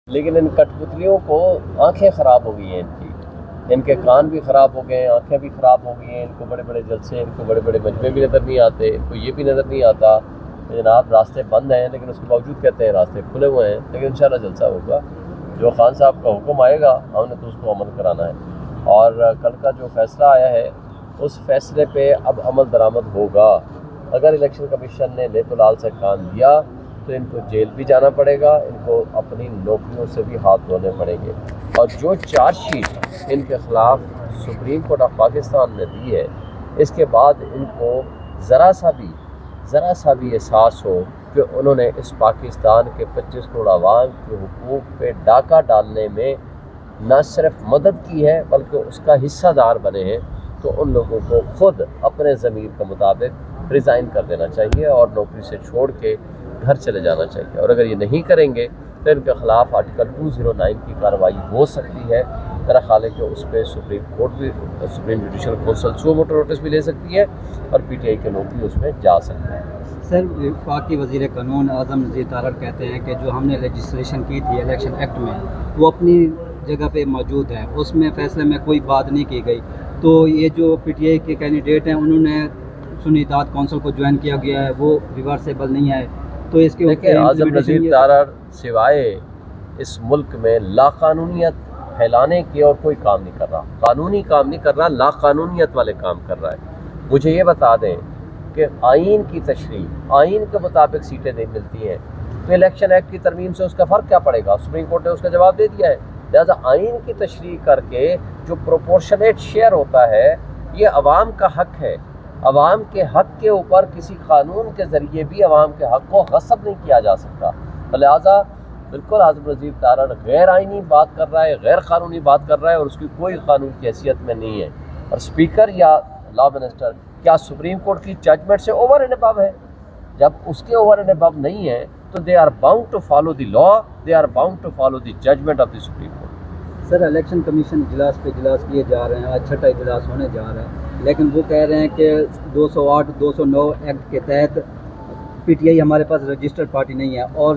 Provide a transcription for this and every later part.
لیکن ان کٹپتلیوں کو آنکھیں خراب ہو گئی ہیں، ان کے کان بھی خراب ہو گئے ہیں، آنکھیں بھی خراب ہو گئی ہیں، ان کو بڑے بڑے جلسے، ان کو بڑے بڑے مجمع بھی نظر نہیں آتے، ان کو یہ بھی نظر نہیں آتا کہ جناب راستے بند ہیں، لیکن اس کے باوجود کہتے ہیں راستے کھلے ہوئے ہیں۔ لیکن انشاءاللہ جلسہ ہوگا، جو خان صاحب کا حکم آئے گا ہم نے تو اس کو عمل کرانا ہے، اور کل کا جو فیصلہ آیا ہے اس فیصلے پہ اب عمل درآمد ہوگا۔ اگر الیکشن کمیشن نے لیت و لال سے کام دیا تو ان کو جیل بھی جانا پڑے گا، ان کو اپنی نوکریوں سے بھی ہاتھ دھونے پڑیں گے، اور جو چارج شیٹ ان کے خلاف سپریم کورٹ آف پاکستان نے دی ہے، اس کے بعد ان کو ذرا سا بھی احساس ہو کہ انہوں نے اس پاکستان کے 25 کروڑ عوام کے حقوق پہ ڈاکہ ڈالنے میں نہ صرف مدد کی ہے بلکہ اس کا حصہ دار بنے ہیں، تو ان لوگوں کو خود اپنے ضمیر کے مطابق ریزائن کر دینا چاہیے اور نوکری سے چھوڑ کے گھر چلے جانا چاہیے، اور اگر یہ نہیں کریں گے تو ان کے خلاف آرٹیکل 209 کی کارروائی ہو سکتی ہے۔ میرا خیال ہے کہ اس پہ supreme judicial council suo motu notice بھی لے سکتی ہے اور پی ٹی آئی کے لوگ بھی اس میں جا سکتے ہیں۔ سر، وفاقی وزیر قانون اعظم نذیر تارڑ کہتے ہیں کہ جو ہم نے لیجسلیشن کی تھی الیکشن ایکٹ میں وہ اپنی جگہ پہ موجود ہے، اس میں فیصلے میں کوئی بات نہیں کی گئی، تو یہ جو پی ٹی آئی کے کینڈیڈیٹ ہیں انہوں نے سنی اطاعت کونسل کو جوائن کیا گیا ہے، وہ ریورسیبل نہیں ہے، تو اس کے دیکھیں اعظم نذیر تارڑ سوائے اس ملک میں لا قانونیت پھیلانے کی اور کوئی کام نہیں کر رہا، قانونی کام نہیں کر رہا، لا قانونیت والے کام کر رہا ہے۔ مجھے یہ بتا دیں کہ آئین کی تشریح، آئین کے مطابق سیٹیں نہیں ملتی ہیں تو الیکشن ایکٹ کی ترمیم سے اس کا فرق کیا پڑے گا؟ سپریم کورٹ نے اس کا جواب دے دیا ہے۔ لہٰذا آئین کی تشریح کر کے جو پروپورشنیٹ شیئر ہوتا ہے یہ عوام کا حق ہے، عوام کے حق کے اوپر کسی قانون کے ذریعے بھی عوام کے حق کو غصب نہیں کیا جا سکتا۔ لہٰذا بالکل اعظم نذیر تارڑ غیر آئینی بات کر رہا ہے، غیر قانونی بات کر رہا ہے، اور اس کی کوئی قانون کی حیثیت میں نہیں ہے، اور اسپیکر یا لا منسٹر کیا سپریم کورٹ کی ججمنٹ سے اوور اینڈ ابو ہے؟ جب اس کے اوور اینڈ ابو نہیں ہے تو they are bound to follow the law, they are bound to follow the judgment of the supreme court. Sir, election commission اجلاس پہ اجلاس کیے جا رہے ہیں، آج چھٹا اجلاس ہونے جا رہا ہے، لیکن وہ کہہ رہے ہیں کہ 208 209 ایکٹ کے تحت پی ٹی آئی ہمارے پاس رجسٹرڈ پارٹی نہیں ہے، اور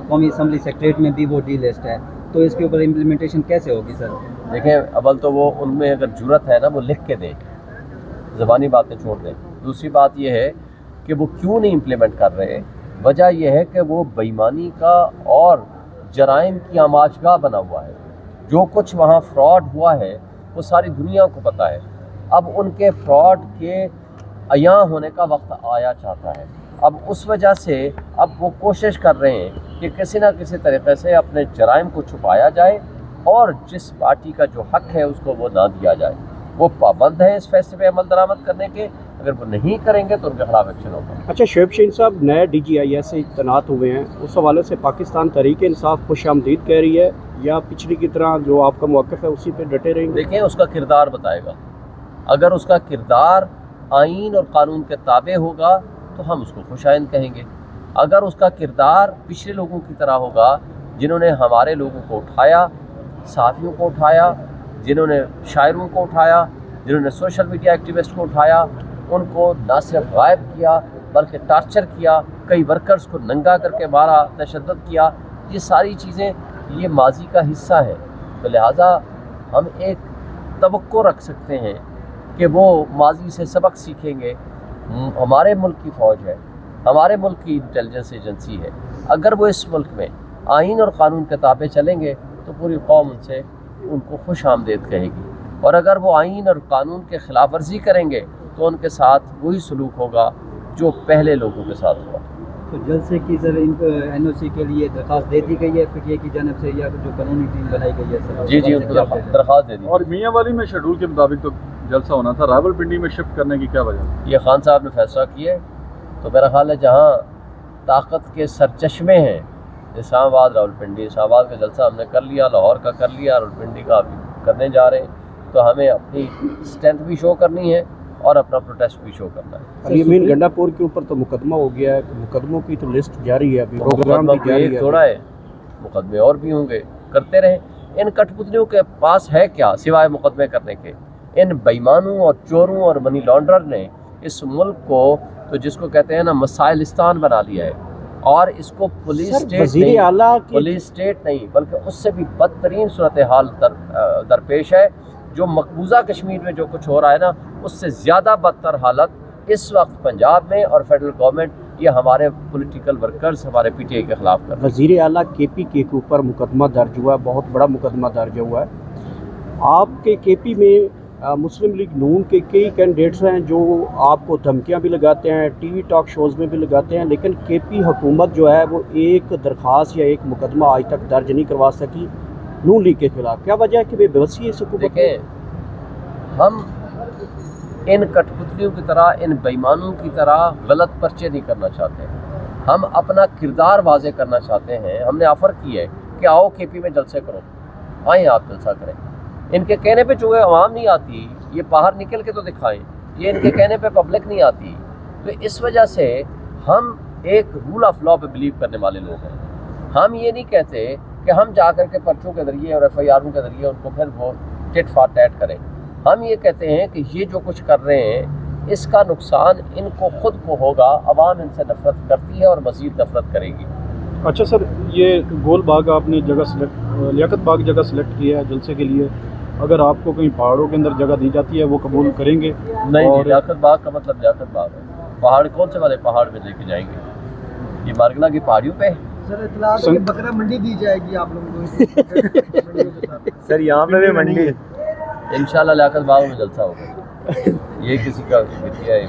قومی اسمبلی سیکریٹریٹ میں بھی وہ ڈی لسٹ ہے، تو اس کے اوپر امپلیمنٹیشن کیسے ہوگی سر؟ دیکھیں اول تو وہ ان میں اگر جرت ہے نا وہ لکھ کے دیں، زبانی باتیں چھوڑ دیں۔ دوسری بات یہ ہے کہ وہ کیوں نہیں امپلیمنٹ کر رہے، وجہ یہ ہے کہ وہ بے ایمانی کا اور جرائم کی آماجگاہ بنا ہوا ہے، جو کچھ وہاں فراڈ ہوا ہے وہ ساری دنیا کو پتہ ہے۔ اب ان کے فراڈ کے عیاں ہونے کا وقت آیا چاہتا ہے، اب اس وجہ سے اب وہ کوشش کر رہے ہیں کہ کسی نہ کسی طریقے سے اپنے جرائم کو چھپایا جائے اور جس پارٹی کا جو حق ہے اس کو وہ نہ دیا جائے۔ وہ پابند ہیں اس فیصلے پہ عمل درآمد کرنے کے، اگر وہ نہیں کریں گے تو ان کے خلاف ایکشن ہوگا۔ اچھا، شعیب شاہین صاحب نئے ڈی جی آئی ایس سے تعینات ہوئے ہیں، اس حوالے سے پاکستان تحریک انصاف خوش آمدید کہہ رہی ہے یا پچھلی کی طرح جو آپ کا موقف ہے اسی پہ ڈٹے رہیں گے؟ دیکھیں اس کا کردار بتائے گا، اگر اس کا کردار آئین اور قانون کے تابع ہوگا تو ہم اس کو خوش آئند کہیں گے، اگر اس کا کردار پچھلے لوگوں کی طرح ہوگا جنہوں نے ہمارے لوگوں کو اٹھایا، صحافیوں کو اٹھایا، جنہوں نے شاعروں کو اٹھایا، جنہوں نے سوشل میڈیا ایکٹیوسٹ کو اٹھایا، ان کو نہ صرف غائب کیا بلکہ ٹارچر کیا، کئی ورکرز کو ننگا کر کے مارا، تشدد کیا، یہ ساری چیزیں یہ ماضی کا حصہ ہے، تو لہٰذا ہم ایک توقع رکھ سکتے ہیں کہ وہ ماضی سے سبق سیکھیں گے۔ ہمارے ملک کی فوج ہے، ہمارے ملک کی انٹیلیجنس ایجنسی ہے، اگر وہ اس ملک میں آئین اور قانون کے تابع چلیں گے تو پوری قوم ان کو خوش آمدید کہے گی، اور اگر وہ آئین اور قانون کے خلاف ورزی کریں گے تو ان کے ساتھ وہی سلوک ہوگا جو پہلے لوگوں کے ساتھ ہوا۔ تو جلسے کی سر این او سی کے لیے درخواست دے دی گئی ہے پی ٹی آئی کی جانب سے، یا جو قانونی ٹیم بنائی گئی ہے سر؟ جی ان کو درخواست دے دی۔ اور میاں والی میں شیڈول کے مطابق تو جلسہ ہونا تھا، راول پنڈی میں شفٹ کرنے کی کیا وجہ؟ یہ خان صاحب نے فیصلہ کیے، تو میرا خیال ہے جہاں طاقت کے سرچشمے ہیں، اسلام آباد راولپنڈی، اسلام آباد کا جلسہ ہم نے کر لیا، لاہور کا کر لیا، راولپنڈی کا ابھی کرنے جا رہے ہیں، تو ہمیں اپنی اسٹرینتھ بھی شو کرنی ہے اور اپنا پروٹیسٹ بھی شو کرنا ہے۔ علی امین گنڈا پور کے اوپر تو مقدمہ ہو گیا ہے، مقدموں کی تو لسٹ جاری ہے، ابھی پروگرام بھی جاری ہے، تھوڑا ہے، مقدمے اور بھی ہوں گے، کرتے رہیں۔ ان کٹپتلیوں کے پاس ہے کیا سوائے مقدمے کرنے کے؟ ان بےایمانوں اور چوروں اور منی لانڈرر نے اس ملک کو تو جس کو کہتے ہیں نا مسائلستان بنا دیا ہے، اور اس کو پولیس سر، اسٹیٹ وزیر نہیں، اعلیٰ کی پولیس اسٹیٹ نہیں بلکہ اس سے بھی بدترین صورتحال درپیش ہے. جو مقبوضہ کشمیر میں جو کچھ ہو رہا ہے نا، اس سے زیادہ بدتر حالت اس وقت پنجاب میں اور فیڈرل گورنمنٹ یہ ہمارے پولیٹیکل ورکرز ہمارے پی ٹی آئی کے خلاف کر رہے ہیں. وزیر اعلیٰ کے پی کے اوپر مقدمہ درج ہوا ہے، بہت بڑا مقدمہ درج ہوا ہے. آپ کے کے پی میں مسلم لیگ نون کے کئی کینڈیڈیٹس ہیں جو آپ کو دھمکیاں بھی لگاتے ہیں، ٹی وی ٹاک شوز میں بھی لگاتے ہیں، لیکن کے پی حکومت جو ہے وہ ایک درخواست یا ایک مقدمہ آج تک درج نہیں کروا سکی نون لیگ کے خلاف. کیا وجہ ہے کہ بے بسی ہے اس حکومت میں؟ دیکھیں، ہم ان کٹ پتلیوں کی طرح، ان بےایمانوں کی طرح غلط پرچے نہیں کرنا چاہتے. ہم اپنا کردار واضح کرنا چاہتے ہیں. ہم نے آفر کی ہے کہ آؤ کے پی میں جلسے کرو، آئیں آپ جلسہ کریں. ان کے کہنے پہ چونکہ عوام نہیں آتی، یہ باہر نکل کے تو دکھائیں. یہ ان کے کہنے پہ پبلک نہیں آتی. تو اس وجہ سے ہم ایک رول آف لا پہ بلیو کرنے والے لوگ ہیں. ہم یہ نہیں کہتے کہ ہم جا کر کے پرچوں کے ذریعے اور ایف آئی آروں کے ذریعے ان کو پھر وہ ٹٹ فار ٹیٹ کریں. ہم یہ کہتے ہیں کہ یہ جو کچھ کر رہے ہیں اس کا نقصان ان کو خود کو ہوگا. عوام ان سے نفرت کرتی ہے اور مزید نفرت کرے گی. اچھا سر، یہ گول باغ آپ نے جگہ لیاقت باغ جگہ سلیکٹ کیا ہے جلسے کے لیے، اگر آپ کو کہیں پہاڑوں کے اندر جگہ دی جاتی ہے وہ قبول کریں گے؟ نہیں جی، لیاقت باغ کا مطلب لیاقت باغ ہے. پہاڑ کون سے والے پہاڑ میں لے کے جائیں گے؟ یہ مارگلا کی پہاڑیوں پہ. سر اطلاع ہے کہ بکرا منڈی دی جائے گی آپ لوگوں کو. سر یہاں پہ بھی منڈی انشاءاللہ لیاقت باغ میں جلسہ ہوگا. یہ کسی کا ہے